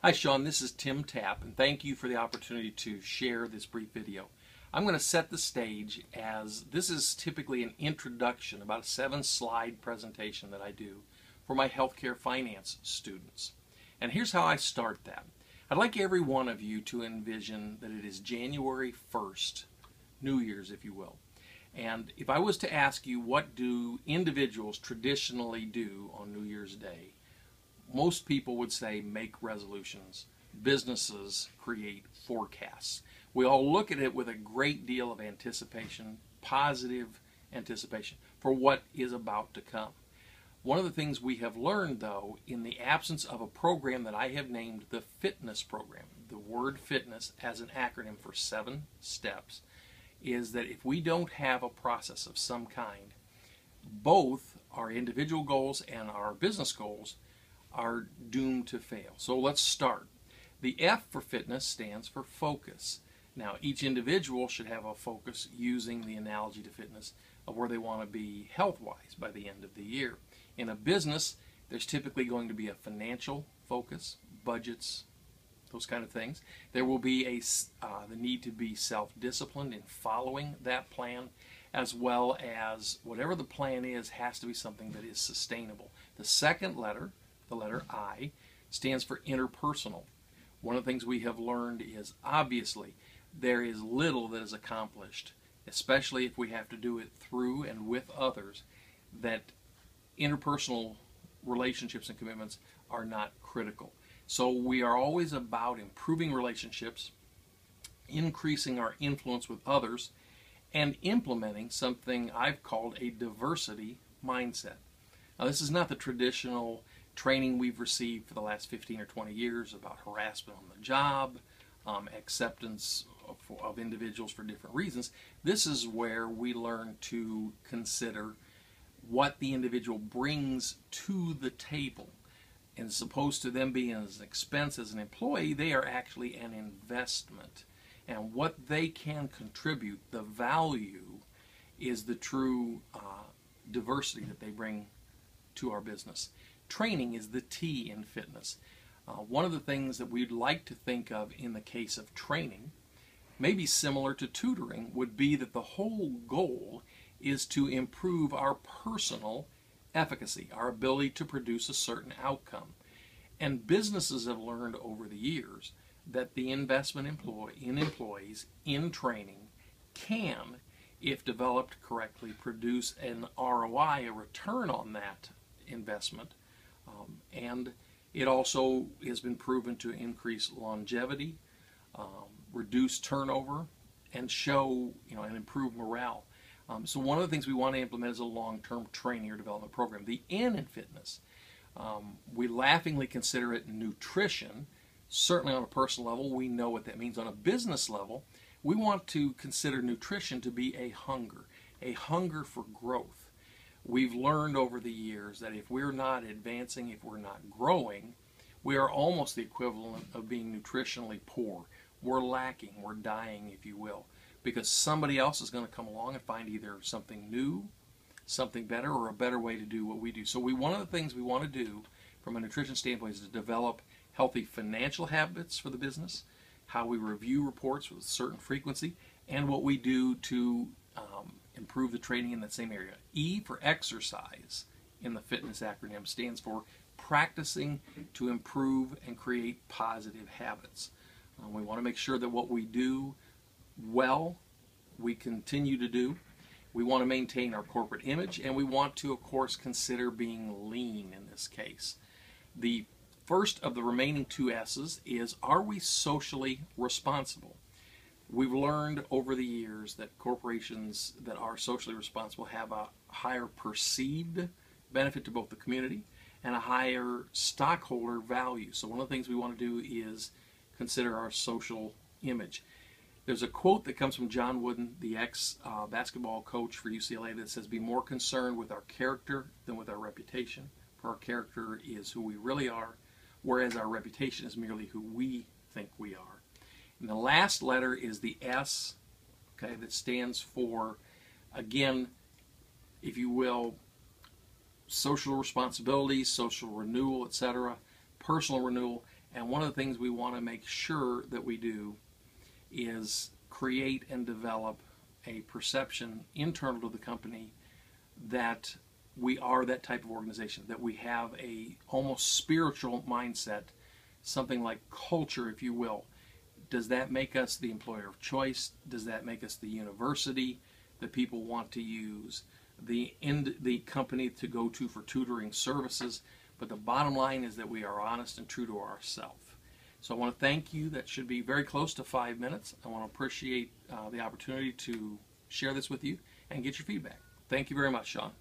Hi Sean, this is Tim Tapp, and thank you for the opportunity to share this brief video. I'm going to set the stage as this is typically an introduction, about a 7-slide presentation that I do for my healthcare finance students. And here's how I start that. I'd like every one of you to envision that it is January 1st, New Year's if you will. And if I was to ask you what do individuals traditionally do on New Year's Day, most people would say make resolutions. Businesses create forecasts. We all look at it with a great deal of anticipation, positive anticipation for what is about to come. One of the things we have learned, though, in the absence of a program that I have named the Fitness program, the word fitness as an acronym for 7 steps, is that if we don't have a process of some kind, both our individual goals and our business goals are doomed to fail. So let's start. The F for fitness stands for focus. Now, each individual should have a focus using the analogy to fitness of where they want to be health-wise by the end of the year. In a business, there's typically going to be a financial focus, budgets, those kind of things. There will be the need to be self-disciplined in following that plan, as well as whatever the plan is has to be something that is sustainable. The second letter, the letter I, stands for interpersonal. One of the things we have learned is obviously there is little that is accomplished, especially if we have to do it through and with others, that interpersonal relationships and commitments are not critical. So we are always about improving relationships, increasing our influence with others, and implementing something I've called a diversity mindset. Now, this is not the traditional training we've received for the last 15 or 20 years about harassment on the job, acceptance of individuals for different reasons. This is where we learn to consider what the individual brings to the table. And as opposed to them being an expense as an employee, they are actually an investment. And what they can contribute, the value, is the true diversity that they bring to our business. Training is the T in fitness. One of the things that we'd like to think of in the case of training, maybe similar to tutoring, would be that the whole goal is to improve our personal efficacy, our ability to produce a certain outcome. And businesses have learned over the years that the investment in employees, in training, can, if developed correctly, produce an ROI, a return on that investment. And it also has been proven to increase longevity, reduce turnover, and show, and improve morale. So one of the things we want to implement is a long-term training or development program. The N in fitness, we laughingly consider it nutrition. Certainly on a personal level, we know what that means. On a business level, we want to consider nutrition to be a hunger for growth. We've learned over the years that if we're not advancing, if we're not growing, we are almost the equivalent of being nutritionally poor. We're lacking, we're dying, if you will, because somebody else is going to come along and find either something new, something better, or a better way to do what we do. So one of the things we want to do from a nutrition standpoint is to develop healthy financial habits for the business, how we review reports with a certain frequency, and what we do to improve the training in that same area. E for exercise in the fitness acronym stands for practicing to improve and create positive habits. We want to make sure that what we do well, we continue to do. We want to maintain our corporate image, and we want to, of course, consider being lean in this case. The first of the remaining 2 S's is, are we socially responsible? We've learned over the years that corporations that are socially responsible have a higher perceived benefit to both the community and a higher stockholder value. So one of the things we want to do is consider our social image. There's a quote that comes from John Wooden, the ex-basketball coach for UCLA, that says, "Be more concerned with our character than with our reputation, for our character is who we really are, whereas our reputation is merely who we think we are." And the last letter is the S, okay, that stands for, again, if you will, social responsibility, social renewal, etc., personal renewal, And one of the things we want to make sure that we do is create and develop a perception internal to the company that we are that type of organization, that we have a almost spiritual mindset, something like culture, if you will. Does that make us the employer of choice? Does that make us the university that people want to use, the company to go to for tutoring services? But the bottom line is that we are honest and true to ourselves. So I want to thank you. That should be very close to 5 minutes. I want to appreciate the opportunity to share this with you and get your feedback. Thank you very much, Sean.